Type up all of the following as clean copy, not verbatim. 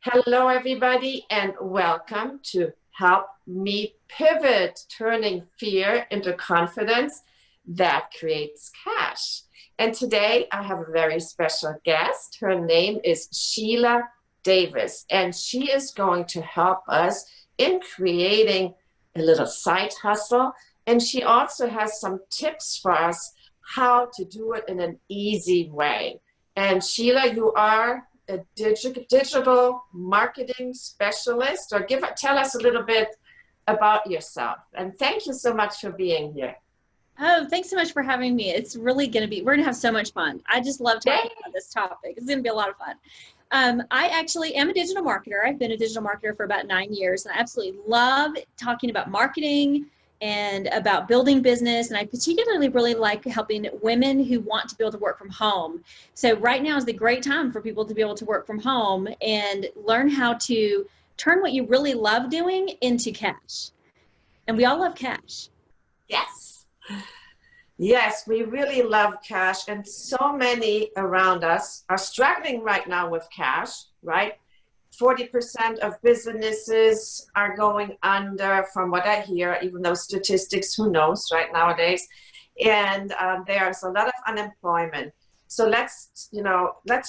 Hello, everybody, and welcome to Help Me Pivot, turning fear into confidence that creates cash. And today I have a very special guest. Her name is Sheila Davis, and she is going to help us in creating a little side hustle. And she also has some tips for us how to do it in an easy way. And Sheila, you are a digital marketing specialist, or tell us a little bit about yourself. And thank you so much for being here. Oh, thanks so much for having me. It's really we're going to have so much fun. I just love talking about this topic. It's going to be a lot of fun. I actually am a digital marketer. I've been a digital marketer for about 9 years, and I absolutely love talking about marketing and about building business. And I particularly really like helping women who want to be able to work from home. So right now is the great time for people to be able to work from home and learn how to turn what you really love doing into cash. And we all love cash. Yes. Yes, we really love cash, and so many around us are struggling right now with cash, right? 40% of businesses are going under, from what I hear, even though statistics, who knows, right, nowadays. And there's a lot of unemployment. So let's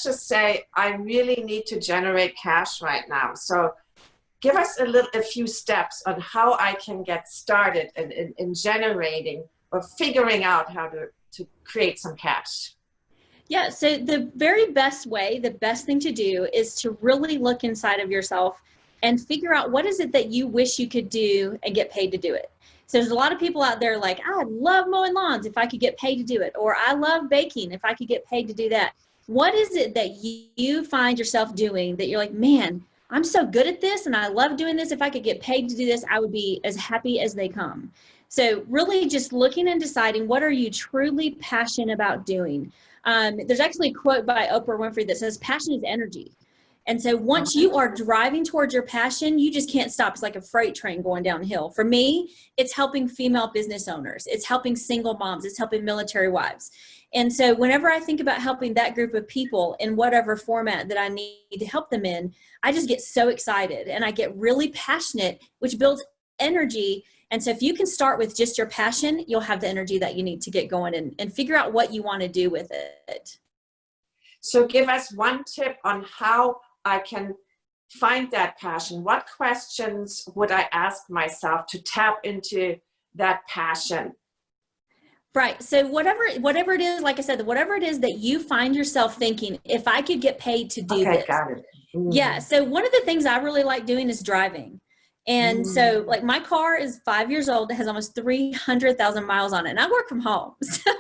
just say I really need to generate cash right now. So give us a few steps on how I can get started in generating or figuring out how to create some cash. Yeah, so the very best way, the best thing to do is to really look inside of yourself and figure out what is it that you wish you could do and get paid to do it. So there's a lot of people out there like, I love mowing lawns if I could get paid to do it, or I love baking if I could get paid to do that. What is it that you find yourself doing that you're like, man, I'm so good at this and I love doing this. If I could get paid to do this, I would be as happy as they come. So really just looking and deciding what are you truly passionate about doing. There's actually a quote by Oprah Winfrey that says, passion is energy. And so once you are driving towards your passion, you just can't stop. It's like a freight train going downhill. For me, it's helping female business owners. It's helping single moms. It's helping military wives. And so whenever I think about helping that group of people in whatever format that I need to help them in, I just get so excited and I get really passionate, which builds energy. And so if you can start with just your passion, you'll have the energy that you need to get going and figure out what you want to do with it. So give us one tip on how I can find that passion. What questions would I ask myself to tap into that passion? Right. So whatever it is, like I said, whatever it is that you find yourself thinking, if I could get paid to do Okay, this. got it. Yeah. So one of the things I really like doing is driving. And so like my car is 5 years old. It has almost 300,000 miles on it. And I work from home. So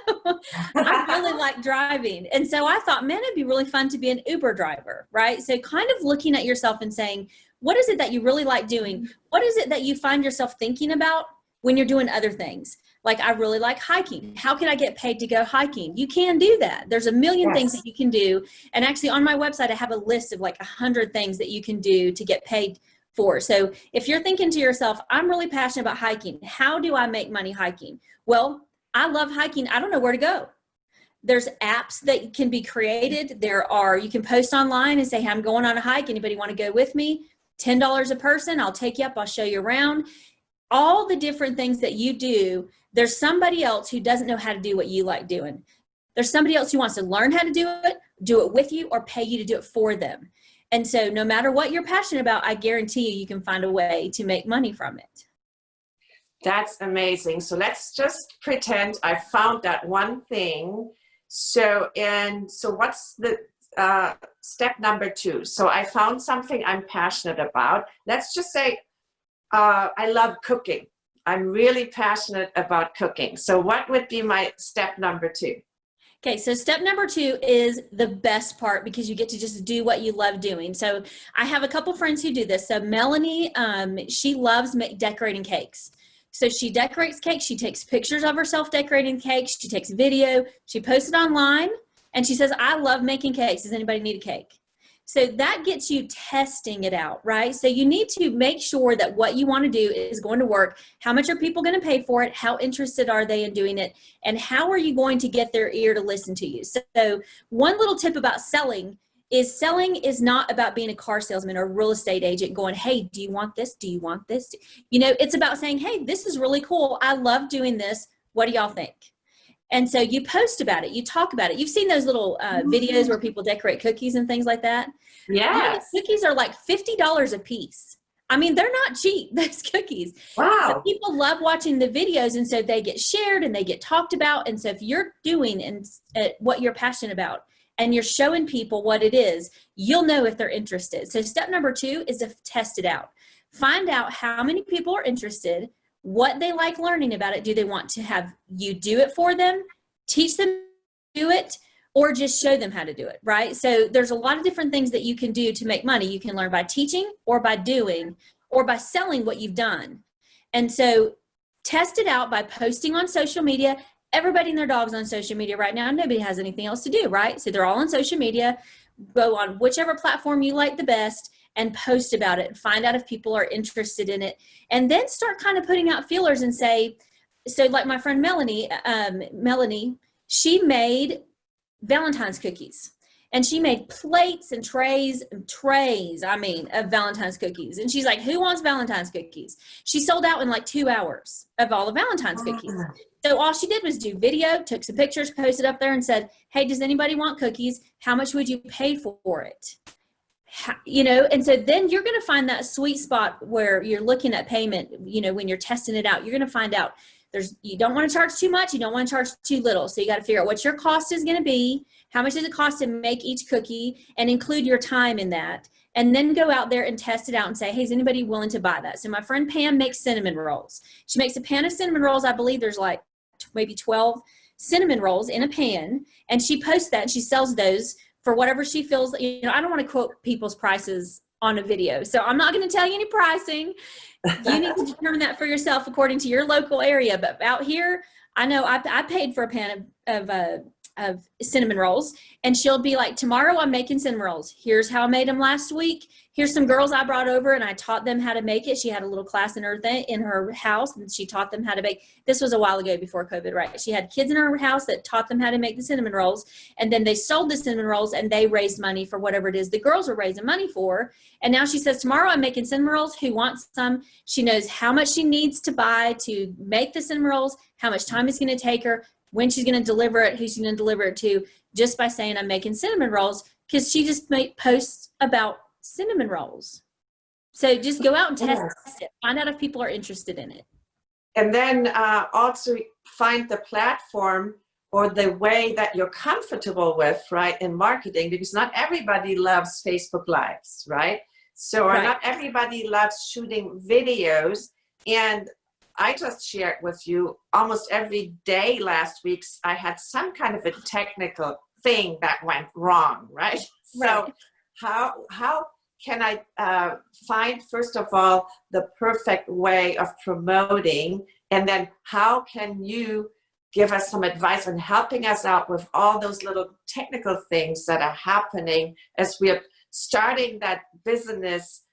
I really like driving. And so I thought, man, it'd be really fun to be an Uber driver, right? So kind of looking at yourself and saying, what is it that you really like doing? What is it that you find yourself thinking about when you're doing other things? Like, I really like hiking. How can I get paid to go hiking? You can do that. There's a million things that you can do. And actually on my website, I have a list of like 100 things that you can do to get paid for. So if you're thinking to yourself, I'm really passionate about hiking. How do I make money hiking? Well, I love hiking. I don't know where to go. There's apps that can be created. You can post online and say, hey, I'm going on a hike. Anybody want to go with me? $10 a person. I'll take you up. I'll show you around. All the different things that you do, there's somebody else who doesn't know how to do what you like doing. There's somebody else who wants to learn how to do it with you, or pay you to do it for them. And so no matter what you're passionate about, I guarantee you can find a way to make money from it. That's amazing. So let's just pretend I found that one thing. So what's the step number 2? So I found something I'm passionate about. Let's just say I love cooking. I'm really passionate about cooking. So what would be my step number 2? Okay, so step number 2 is the best part because you get to just do what you love doing. So I have a couple friends who do this. So Melanie, she loves decorating cakes. So she decorates cakes. She takes pictures of herself decorating cakes. She takes video. She posts it online. And she says, I love making cakes. Does anybody need a cake? So that gets you testing it out, right? So you need to make sure that what you want to do is going to work. How much are people going to pay for it? How interested are they in doing it? And how are you going to get their ear to listen to you? So one little tip about selling is selling is not about being a car salesman or a real estate agent going, hey, do you want this? Do you want this? You know, it's about saying, hey, this is really cool. I love doing this. What do y'all think? And so you post about it. You talk about it. You've seen those little videos where people decorate cookies and things like that. Yes. Cookies are like $50 a piece. I mean, they're not cheap, those cookies. Wow. But people love watching the videos, and so they get shared and they get talked about. And so if you're doing what you're passionate about and you're showing people what it is, you'll know if they're interested. So step number 2 is to test it out. Find out how many people are interested, what they like learning about it. Do they want to have you do it for them, teach them to do it, or just show them how to do it, right? So there's a lot of different things that you can do to make money. You can learn by teaching or by doing or by selling what you've done. And so test it out by posting on social media. Everybody and their dog's on social media right now. Nobody has anything else to do, right? So they're all on social media. Go on whichever platform you like the best and post about it. Find out if people are interested in it. And then start kind of putting out feelers and say, so like my friend Melanie, she made Valentine's cookies, and she made plates and trays, I mean, of Valentine's cookies. And she's like, who wants Valentine's cookies? She sold out in like 2 hours of all the Valentine's cookies. So all she did was do video, took some pictures, posted up there and said, hey, does anybody want cookies? How much would you pay for it? You know, and so then you're going to find that sweet spot where you're looking at payment. You know, when you're testing it out, you're going to find out you don't want to charge too much. You don't want to charge too little. So you got to figure out what your cost is going to be. How much does it cost to make each cookie, and include your time in that. And then go out there and test it out and say, hey, is anybody willing to buy that? So my friend Pam makes cinnamon rolls. She makes a pan of cinnamon rolls. I believe there's like maybe 12 cinnamon rolls in a pan. And she posts that and she sells those for whatever she feels. You know, I don't want to quote people's prices on a video, so I'm not going to tell you any pricing. You need to determine that for yourself according to your local area. But out here, I know I paid for a pan of cinnamon rolls, and she'll be like, tomorrow I'm making cinnamon rolls. Here's how I made them last week. Here's some girls I brought over and I taught them how to make it. She had a little class in her house, and she taught them how to make. This was a while ago before COVID, right? She had kids in her house that taught them how to make the cinnamon rolls, and then they sold the cinnamon rolls and they raised money for whatever it is the girls were raising money for. And now she says, tomorrow I'm making cinnamon rolls. Who wants some? She knows how much she needs to buy to make the cinnamon rolls, how much time it's going to take her, when she's going to deliver it, who she's going to deliver it to, just by saying I'm making cinnamon rolls, because she just made posts about cinnamon rolls. So just go out and test it. Find out if people are interested in it. And then also find the platform or the way that you're comfortable with, right, in marketing, because not everybody loves Facebook Lives, right? So not everybody loves shooting videos. And I just shared with you almost every day last week, I had some kind of a technical thing that went wrong, right? So how can I find, first of all, the perfect way of promoting? And then how can you give us some advice on helping us out with all those little technical things that are happening as we're starting that business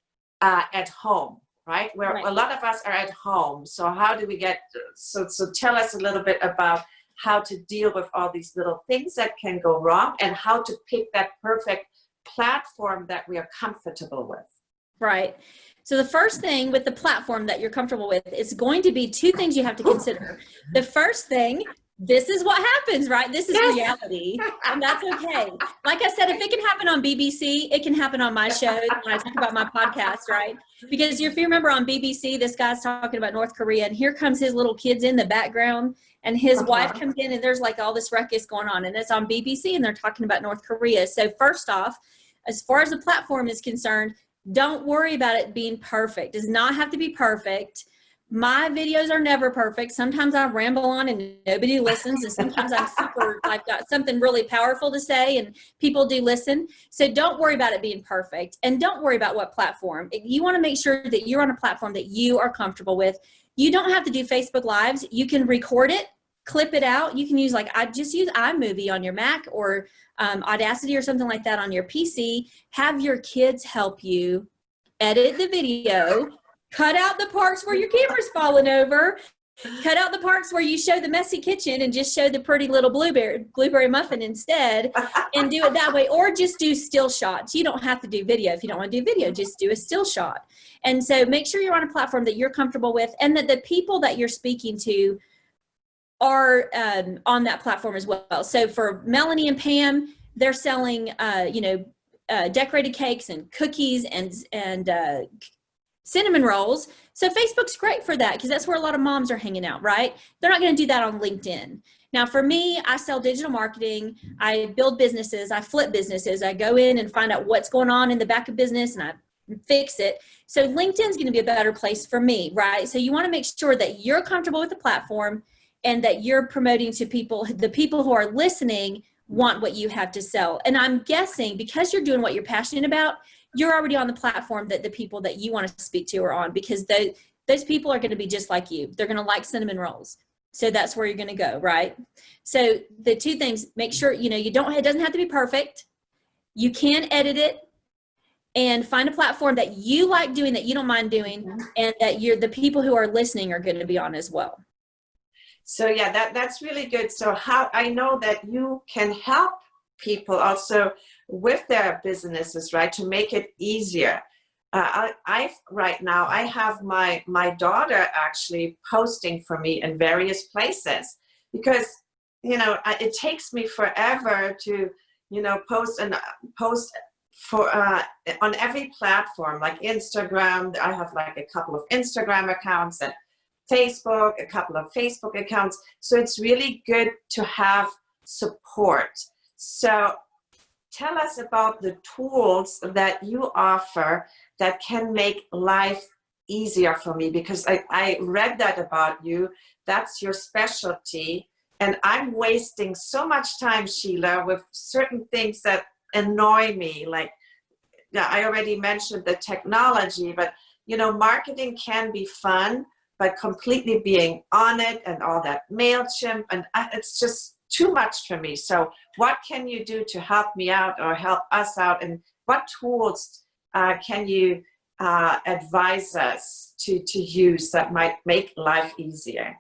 at home? Right? Where a lot of us are at home. So how do we get, so tell us a little bit about how to deal with all these little things that can go wrong and how to pick that perfect platform that we are comfortable with. Right. So the first thing with the platform that you're comfortable with is going to be 2 things you have to consider. The first thing, this is what happens, right? This is reality, and that's okay. Like I said, if it can happen on BBC, it can happen on my show when I talk about my podcast, right? Because if you remember on BBC, this guy's talking about North Korea, and here comes his little kids in the background, and his wife comes in, and there's like all this ruckus going on, and it's on BBC, and they're talking about North Korea. So first off, as far as the platform is concerned, don't worry about it being perfect. It does not have to be perfect. My videos are never perfect. Sometimes I ramble on and nobody listens. And sometimes I've got something really powerful to say and people do listen. So don't worry about it being perfect. And don't worry about what platform. You want to make sure that you're on a platform that you are comfortable with. You don't have to do Facebook Lives. You can record it, clip it out. You can use I just use iMovie on your Mac or Audacity or something like that on your PC. Have your kids help you edit the video. Cut out the parts where your camera's falling over. Cut out the parts where you show the messy kitchen and just show the pretty little blueberry muffin instead, and do it that way. Or just do still shots. You don't have to do video. If you don't want to do video, just do a still shot. And so make sure you're on a platform that you're comfortable with, and that the people that you're speaking to are on that platform as well. So for Melanie and Pam, they're selling, decorated cakes and cookies and cinnamon rolls. So Facebook's great for that because that's where a lot of moms are hanging out, right? They're not going to do that on LinkedIn. Now, for me, I sell digital marketing. I build businesses. I flip businesses. I go in and find out what's going on in the back of business, and I fix it. So LinkedIn's going to be a better place for me, right? So you want to make sure that you're comfortable with the platform and that you're promoting to people, the people who are listening want what you have to sell. And I'm guessing because you're doing what you're passionate about, you're already on the platform that the people that you want to speak to are on, because those people are going to be just like you. They're going to like cinnamon rolls. So that's where you're going to go, right? So the two things, make sure, it doesn't have to be perfect. You can edit it and find a platform that you like doing, that you don't mind doing, and that the people who are listening are going to be on as well. So yeah, that's really good. So how I know that you can help people also with their businesses, right, to make it easier. Right now I have my daughter actually posting for me in various places, because it takes me forever to post for on every platform, like Instagram. I have like a couple of Instagram accounts, and Facebook, a couple of Facebook accounts. So it's really good to have support. So tell us about the tools that you offer that can make life easier for me, because I read that about you. That's your specialty. And I'm wasting so much time, Sheila, with certain things that annoy me. Like, yeah, I already mentioned the technology, but marketing can be fun, but completely being on it and all that MailChimp, and it's just too much for me. So what can you do to help me out or help us out? And what tools can you advise us to use that might make life easier?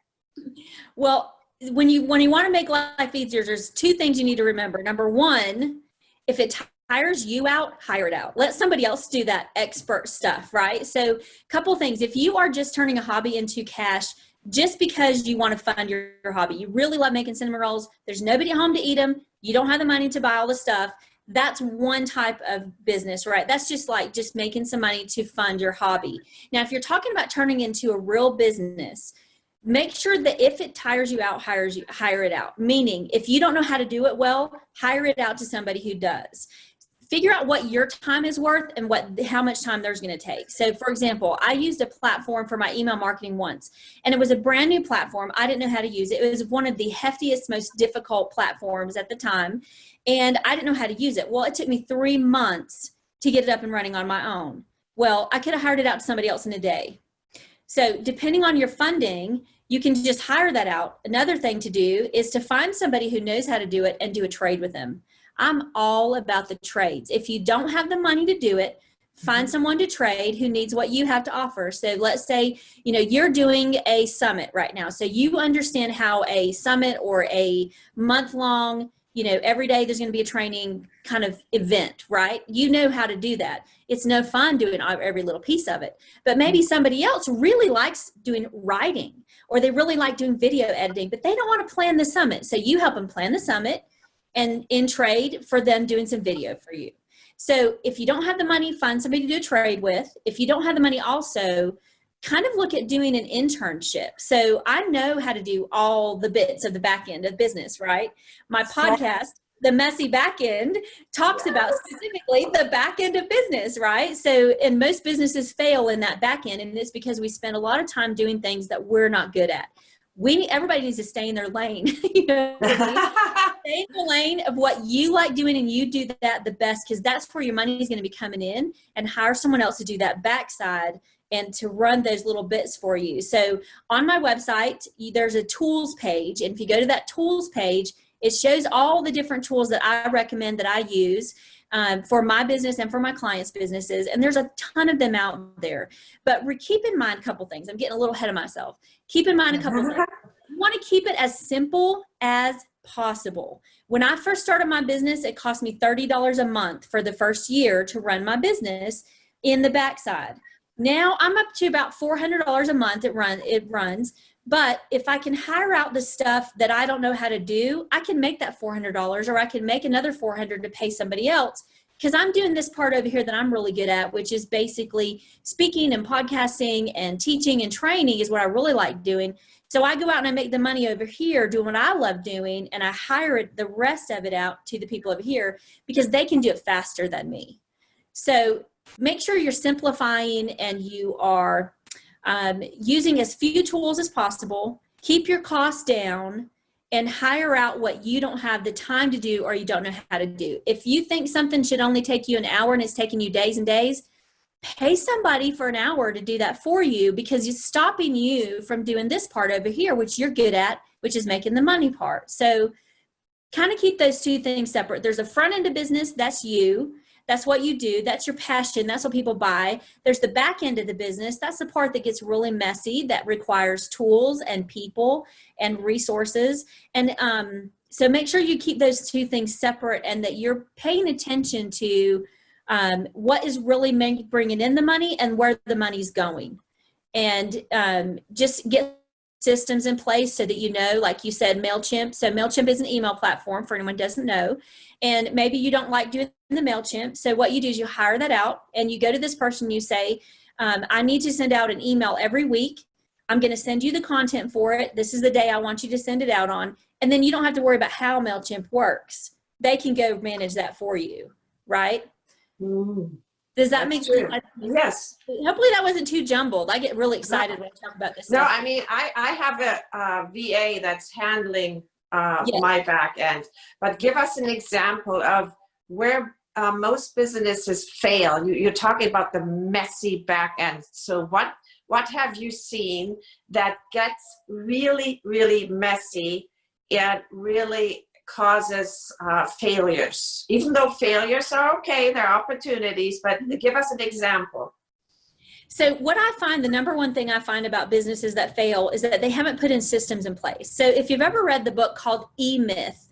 Well, when you want to make life easier, there's two things you need to remember. Number one, if it tires you out, hire it out. Let somebody else do that expert stuff, right? So a couple things. If you are just turning a hobby into cash just because you want to fund your hobby, you really love making cinnamon rolls, there's nobody at home to eat them, you don't have the money to buy all the stuff, that's one type of business, right? That's just making some money to fund your hobby. Now, if you're talking about turning into a real business, make sure that if it tires you out, hire it out. Meaning, if you don't know how to do it well, hire it out to somebody who does. Figure out what your time is worth and how much time there's going to take. So for example, I used a platform for my email marketing once, and it was a brand new platform. I didn't know how to use it. It was one of the heftiest, most difficult platforms at the time, and I didn't know how to use it. Well, it took me 3 months to get it up and running on my own. Well, I could have hired it out to somebody else in a day. So depending on your funding, you can just hire that out. Another thing to do is to find somebody who knows how to do it and do a trade with them. I'm all about the trades. If you don't have the money to do it, find someone to trade who needs what you have to offer. So let's say, you're doing a summit right now. So you understand how a summit or a month-long, every day there's going to be a training kind of event, right? You know how to do that. It's no fun doing every little piece of it. But maybe somebody else really likes doing writing, or they really like doing video editing, but they don't want to plan the summit. So you help them plan the summit, and in trade for them doing some video for you. So if you don't have the money, find somebody to do a trade with. If you don't have the money, also kind of look at doing an internship. So I know how to do all the bits of the back end of business, right? My podcast, The Messy Back End, talks about specifically the back end of business, right? So, and most businesses fail in that back end, and it's because we spend a lot of time doing things that we're not good at. Everybody needs to stay in their lane. Stay in the lane of what you like doing, and you do that the best, because that's where your money is going to be coming in, and hire someone else to do that backside and to run those little bits for you. So on my website, there's a tools page. And if you go to that tools page, it shows all the different tools that I recommend that I use. for my business and for my clients' businesses. And there's a ton of them out there. But keep in mind a couple things. I'm getting a little ahead of myself. Keep in mind a couple things. You want to keep it as simple as possible. When I first started my business, it cost me $30 a month for the first year to run my business in the backside. Now I'm up to about $400 a month it runs. But if I can hire out the stuff that I don't know how to do, I can make that $400, or I can make another $400 to pay somebody else, because I'm doing this part over here that I'm really good at, which is basically speaking and podcasting and teaching and training is what I really like doing. So I go out and I make the money over here doing what I love doing, and I hire the rest of it out to the people over here because they can do it faster than me. So make sure you're simplifying and you are using as few tools as possible. Keep your costs down and hire out what you don't have the time to do or you don't know how to do. If you think something should only take you an hour and it's taking you days and days, pay somebody for an hour to do that for you, because it's stopping you from doing this part over here, which you're good at, which is making the money part. So kind of keep those two things separate. There's a front end of business, that's you. That's what you do. That's your passion. That's what people buy. There's the back end of the business. That's the part that gets really messy, that requires tools and people and resources. And so make sure you keep those two things separate, and that you're paying attention to what is really bringing in the money and where the money's going. And just get systems in place so that you know, like you said, MailChimp. So MailChimp is an email platform for anyone who doesn't know. And maybe you don't like doing the MailChimp. So what you do is you hire that out and you go to this person, you say, I need to send out an email every week. I'm going to send you the content for it. This is the day I want you to send it out on. And then you don't have to worry about how MailChimp works. They can go manage that for you, right? Does that make sense? Yes. Hopefully that wasn't too jumbled. I get really excited when I talk about this stuff. No, I mean, I have a VA that's handling Yes. my back end, but give us an example of where most businesses fail. You're talking about the messy back end. So what have you seen that gets really, really messy and really causes failures? Even though failures are okay, they're opportunities, but give us an example. So what I find, the number one thing I find about businesses that fail is that they haven't put in systems in place. So if you've ever read the book called E-Myth,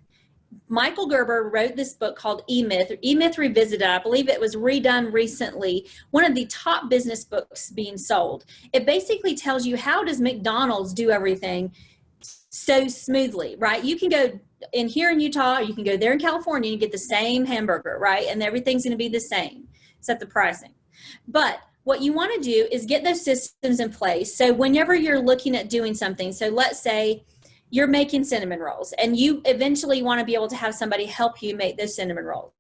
Michael Gerber wrote this book called E-Myth, or E-Myth Revisited. I believe it was redone recently. One of the top business books being sold. It basically tells you, how does McDonald's do everything so smoothly, right? You can go in here in Utah, or you can go there in California and get the same hamburger, right? And everything's going to be the same, except the pricing. But what you want to do is get those systems in place. So whenever you're looking at doing something, so let's say you're making cinnamon rolls and you eventually want to be able to have somebody help you make those cinnamon rolls.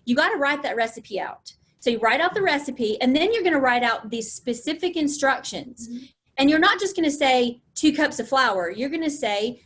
You got to write that recipe out. So you write out the recipe, and then you're going to write out these specific instructions. And you're not just going to say 2 cups of flour. You're going to say,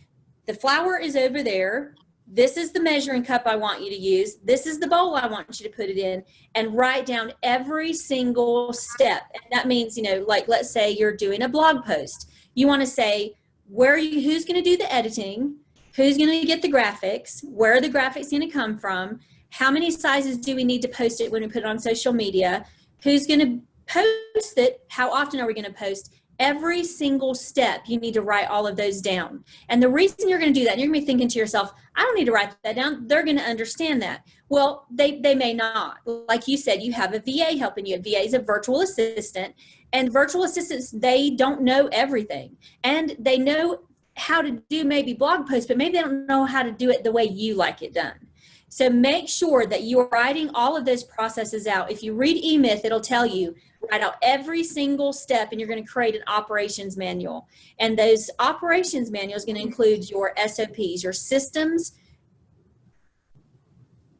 the flour is over there. This is the measuring cup I want you to use. This is the bowl I want you to put it in, and write down every single step. And that means, like, let's say you're doing a blog post. You want to say, who's going to do the editing? Who's going to get the graphics? Where are the graphics going to come from? How many sizes do we need to post it when we put it on social media? Who's going to post it? How often are we going to post? Every single step, you need to write all of those down. And the reason you're going to do that, and you're going to be thinking to yourself, I don't need to write that down. They're going to understand that. Well, they may not. Like you said, you have a VA helping you. A VA is a virtual assistant. And virtual assistants, they don't know everything. And they know how to do maybe blog posts, but maybe they don't know how to do it the way you like it done. So make sure that you're writing all of those processes out. If you read E-Myth, it'll tell you, write out every single step, and you're going to create an operations manual. And those operations manuals are going to include your SOPs, your systems.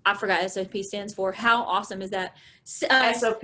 I forgot SOP stands for. How awesome is that? SOP,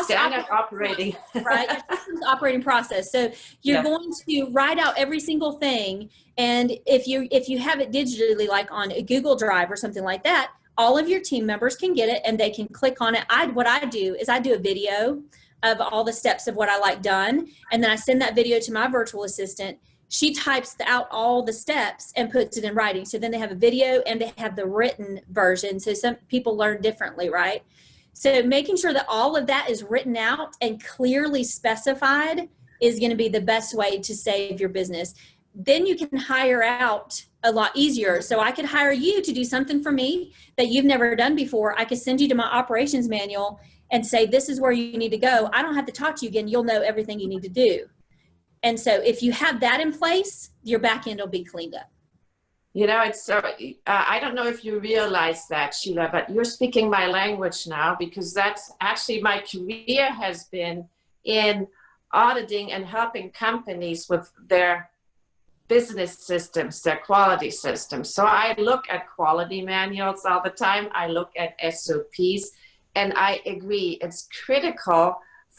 standard operating. Right, your systems operating process. So you're going to write out every single thing, and if you have it digitally, like on a Google Drive or something like that, all of your team members can get it and they can click on it. What I do is I do a video of all the steps of what I like done, and then I send that video to my virtual assistant. she types out all the steps and puts it in writing. So then they have a video and they have the written version. So some people learn differently, right? So making sure that all of that is written out and clearly specified is going to be the best way to save your business. Then you can hire out a lot easier. So I could hire you to do something for me that you've never done before. I could send you to my operations manual and say, this is where you need to go. I don't have to talk to you again. You'll know everything you need to do. And so if you have that in place, your back end will be cleaned up. You know, it's I don't know if you realize that, Sheila, but you're speaking my language now, because that's actually my career has been in auditing and helping companies with their business systems, their quality systems. So I look at quality manuals all the time. I look at SOPs, and I agree, it's critical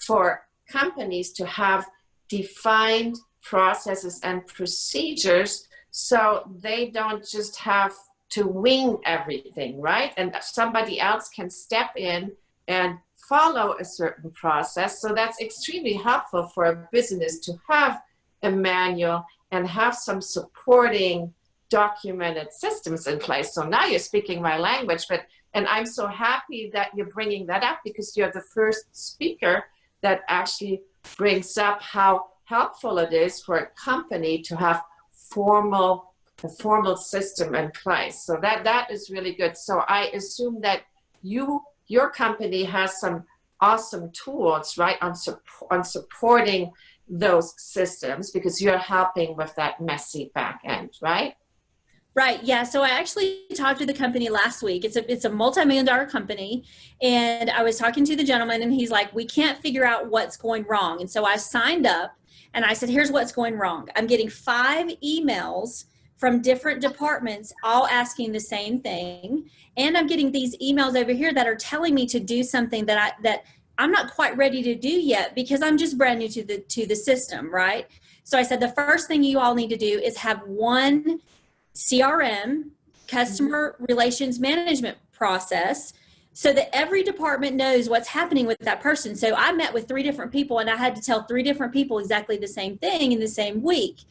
for companies to have defined processes and procedures, so they don't just have to wing everything, right? And somebody else can step in and follow a certain process. So that's extremely helpful for a business to have a manual and have some supporting documented systems in place. So now you're speaking my language, and I'm so happy that you're bringing that up, because you're the first speaker that actually brings up how helpful it is for a company to have a formal system in place. So that is really good. So I assume that your company has some awesome tools, right, on supporting those systems, because you're helping with that messy back end, right? Right. Yeah. So I actually talked to the company last week. It's a multi-million-dollar company. And I was talking to the gentleman and he's like, we can't figure out what's going wrong. And so I signed up and I said, here's what's going wrong. I'm getting 5 emails from different departments, all asking the same thing. And I'm getting these emails over here that are telling me to do something that I'm not quite ready to do yet, because I'm just brand new to the system. Right. So I said, the first thing you all need to do is have one CRM, customer relations management process, so that every department knows what's happening with that person. So I met with 3 different people and I had to tell 3 different people exactly the same thing in the same week.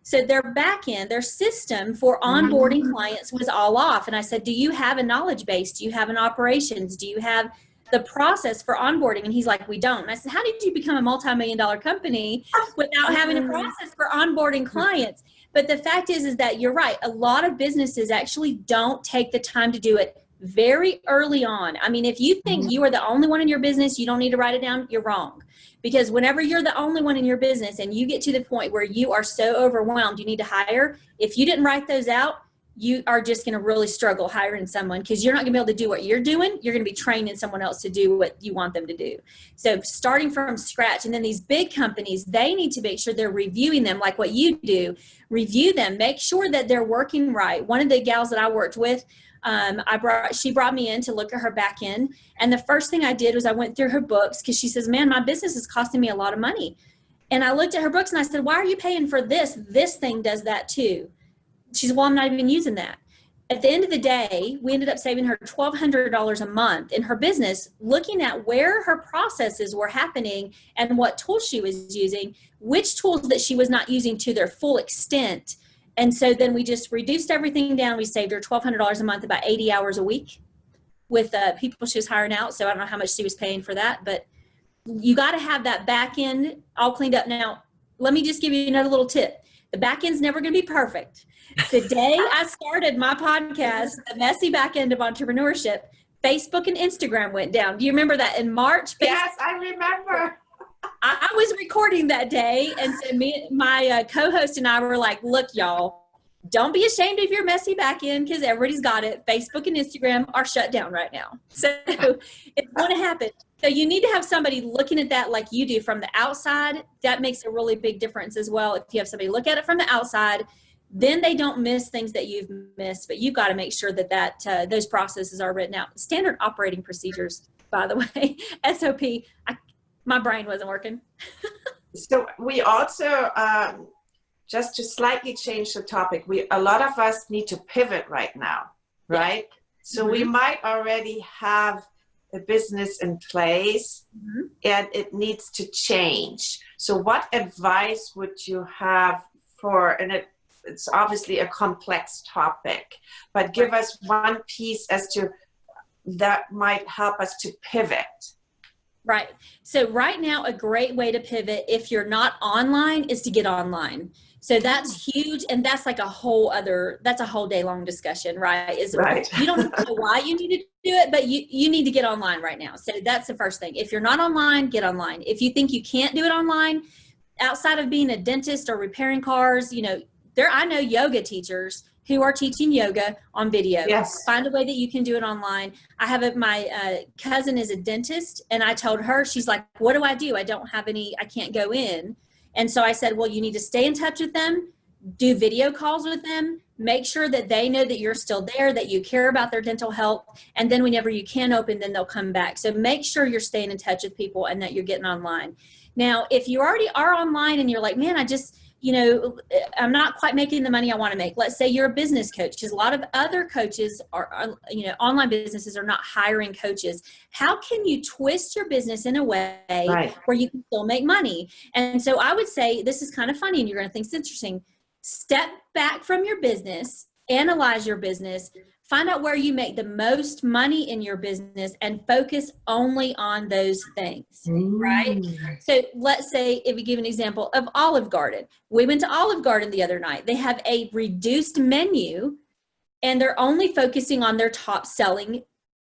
So their back end, their system for onboarding clients was all off. And I said, do you have a knowledge base? Do you have an operations? Do you have the process for onboarding? And he's like, we don't. And I said, how did you become a multi-million-dollar company without having a process for onboarding clients? But the fact is that you're right. A lot of businesses actually don't take the time to do it very early on. I mean, if you think you are the only one in your business, you don't need to write it down, you're wrong. Because whenever you're the only one in your business and you get to the point where you are so overwhelmed, you need to hire, if you didn't write those out, you are just going to really struggle hiring someone, because you're not going to be able to do what you're doing. You're going to be training someone else to do what you want them to do. So starting from scratch. And then these big companies, they need to make sure they're reviewing them like what you do. Review them, make sure that they're working right. One of the gals that I worked with, she brought me in to look at her back end. And the first thing I did was I went through her books, because she says, man, my business is costing me a lot of money. And I looked at her books and I said, why are you paying for this? This thing does that too. She said, well, I'm not even using that. At the end of the day, we ended up saving her $1,200 a month in her business, looking at where her processes were happening and what tools she was using, which tools that she was not using to their full extent. And so then we just reduced everything down. We saved her $1,200 a month, about 80 hours a week with people she was hiring out. So I don't know how much she was paying for that, but you got to have that back end all cleaned up. Now, let me just give you another little tip. The back end's never going to be perfect. The day I started my podcast, The Messy Back End of Entrepreneurship, Facebook and Instagram went down. Do you remember that in March? Yes, I remember. I was recording that day, and so my co-host and I were like, look, y'all, don't be ashamed of your messy back end, because everybody's got it. Facebook and Instagram are shut down right now. So it's going to happen. So you need to have somebody looking at that like you do from the outside. That makes a really big difference as well. If you have somebody look at it from the outside, then they don't miss things that you've missed, but you've got to make sure that those processes are written out. Standard operating procedures, by the way, SOP. My brain wasn't working. So we also, just to slightly change the topic, a lot of us need to pivot right now, right? Yeah. So we might already have a business in place and it needs to change. So what advice would you have for, and it's obviously a complex topic, but give us one piece as to that might help us to pivot. Right. So right now, a great way to pivot if you're not online is to get online. So that's huge. And that's like that's a whole day long discussion, right? Right. You don't know why you need to do it, but you need to get online right now. So that's the first thing. If you're not online, get online. If you think you can't do it online, outside of being a dentist or repairing cars, I know yoga teachers who are teaching yoga on video. Yes. Find a way that you can do it online. I have my cousin is a dentist, and I told her, she's like, what do? I don't have I can't go in. And so I said, well, you need to stay in touch with them, do video calls with them, make sure that they know that you're still there, that you care about their dental health. And then whenever you can open, then they'll come back. So make sure you're staying in touch with people and that you're getting online. Now, if you already are online and you're like, man, I'm not quite making the money I want to make. Let's say you're a business coach, because a lot of other coaches online businesses are not hiring coaches. How can you twist your business in a way where you can still make money? And so I would say, this is kind of funny and you're going to think it's interesting. Step back from your business, analyze your business, find out where you make the most money in your business and focus only on those things, right? So let's say, if we give an example of Olive Garden, we went to Olive Garden the other night. They have a reduced menu and they're only focusing on their top selling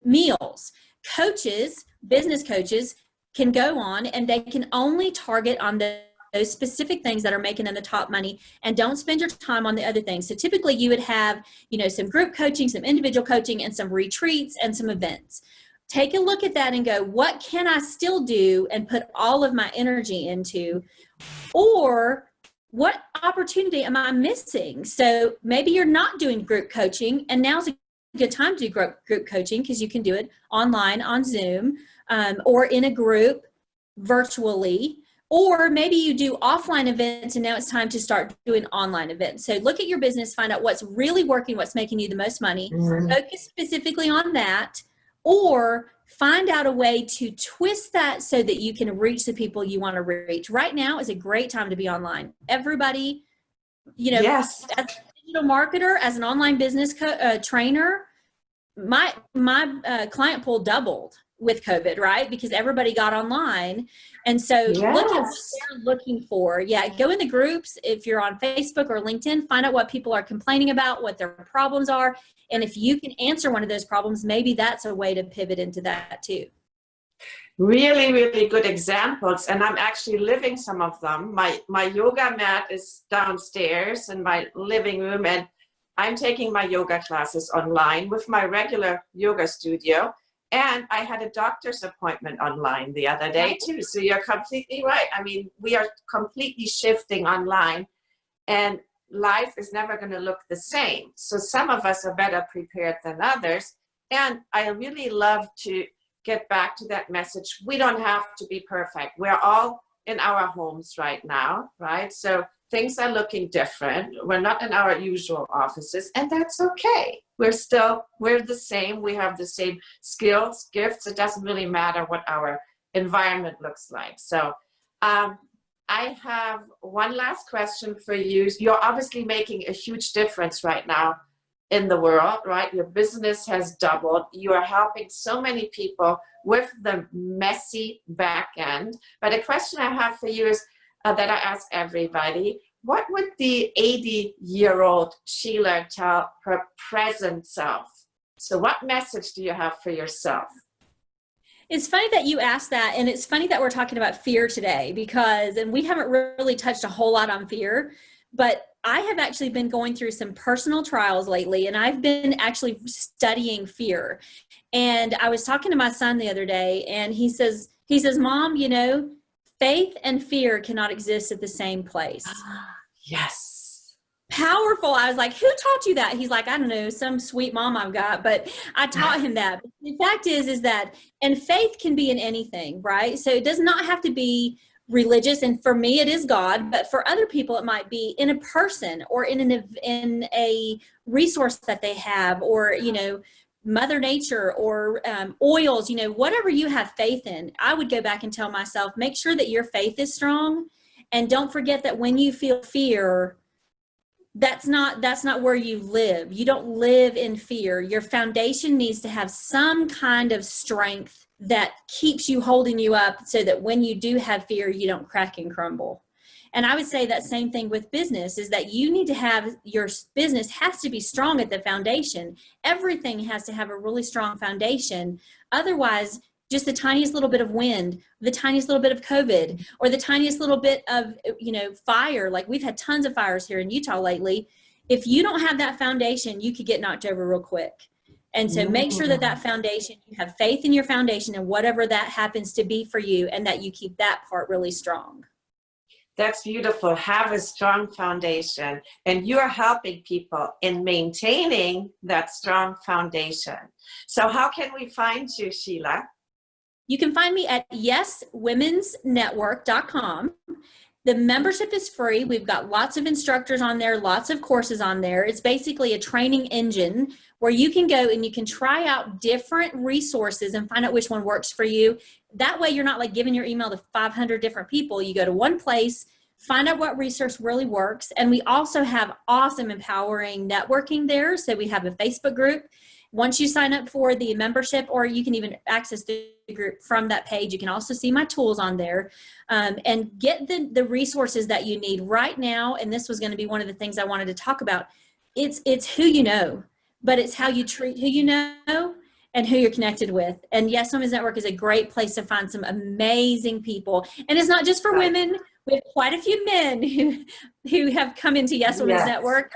meals. Coaches, business coaches, can go on and they can only target on those specific things that are making them the top money, and don't spend your time on the other things. So typically you would have, some group coaching, some individual coaching, and some retreats and some events. Take a look at that and go, what can I still do and put all of my energy into? Or what opportunity am I missing? So maybe you're not doing group coaching, and now's a good time to do group coaching, because you can do it online on Zoom, or in a group virtually. Or maybe you do offline events and now it's time to start doing online events. So look at your business, find out what's really working, what's making you the most money, focus specifically on that, or find out a way to twist that so that you can reach the people you want to reach. Right now is a great time to be online. Everybody, Yes. as a digital marketer, as an online business trainer, my client pool doubled with COVID, right? Because everybody got online. And so look at what they're looking for. Yeah, go in the groups. If you're on Facebook or LinkedIn, find out what people are complaining about, what their problems are. And if you can answer one of those problems, maybe that's a way to pivot into that too. Really, really good examples. And I'm actually living some of them. My yoga mat is downstairs in my living room, and I'm taking my yoga classes online with my regular yoga studio. And I had a doctor's appointment online the other day too. So you're completely right. I mean, we are completely shifting online, and life is never going to look the same. So some of us are better prepared than others. And I really love to get back to that message. We don't have to be perfect. We're all in our homes right now, right? So things are looking different. We're not in our usual offices, and that's okay. We're the same. We have the same skills, gifts. It doesn't really matter what our environment looks like. So I have one last question for you. You're obviously making a huge difference right now in the world, right? Your business has doubled. You are helping so many people with the messy back end. But a question I have for you is that I ask everybody: what would the 80-year-old Sheila tell her present self? So what message do you have for yourself? It's funny that you asked that, and it's funny that we're talking about fear today, and we haven't really touched a whole lot on fear, but I have actually been going through some personal trials lately, and I've been actually studying fear. And I was talking to my son the other day, and he says, Mom, faith and fear cannot exist at the same place. Yes. Powerful. I was like, who taught you that? He's like, I don't know, some sweet mom I've got, but I taught him that. But the fact is that, and faith can be in anything, right? So it does not have to be religious. And for me, it is God, but for other people, it might be in a person or in a resource that they have, or, Mother Nature, or oils, whatever you have faith in. I would go back and tell myself, make sure that your faith is strong. And don't forget that when you feel fear, that's not where you live. You don't live in fear. Your foundation needs to have some kind of strength that keeps you holding you up so that when you do have fear, you don't crack and crumble. And I would say that same thing with business, is that you need to have, your business has to be strong at the foundation. Everything has to have a really strong foundation. Otherwise, just the tiniest little bit of wind, the tiniest little bit of COVID, or the tiniest little bit of, fire, like we've had tons of fires here in Utah lately. If you don't have that foundation, you could get knocked over real quick. And so make sure that that foundation, you have faith in your foundation and whatever that happens to be for you, and that you keep that part really strong. That's beautiful. Have a strong foundation, and you're helping people in maintaining that strong foundation. So how can we find you, Sheila? You can find me at yeswomensnetwork.com. The membership is free. We've got lots of instructors on there, lots of courses on there. It's basically a training engine where you can go and you can try out different resources and find out which one works for you. That way you're not like giving your email to 500 different people. You go to one place, find out what resource really works. And we also have awesome empowering networking there. So we have a Facebook group. Once you sign up for the membership, or you can even access the group from that page, you can also see my tools on there, and get the resources that you need right now. And this was going to be one of the things I wanted to talk about. It's who you know, but it's how you treat who you know and who you're connected with. And Yes Women's Network is a great place to find some amazing people. And it's not just for women. We have quite a few men who have come into Yes Women's Network.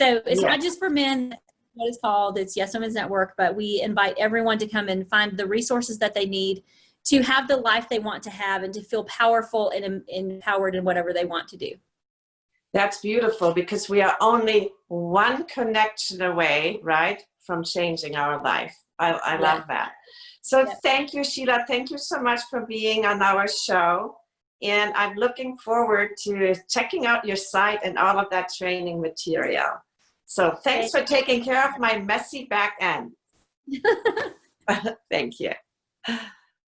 So it's not just for men. What it's called, it's Yes Women's Network, but we invite everyone to come and find the resources that they need to have the life they want to have and to feel powerful and empowered in whatever they want to do. That's beautiful, because we are only one connection away, right, from changing our life. I love that. So thank you, Sheila. Thank you so much for being on our show. And I'm looking forward to checking out your site and all of that training material. So thanks for taking care of my messy back end. Thank you.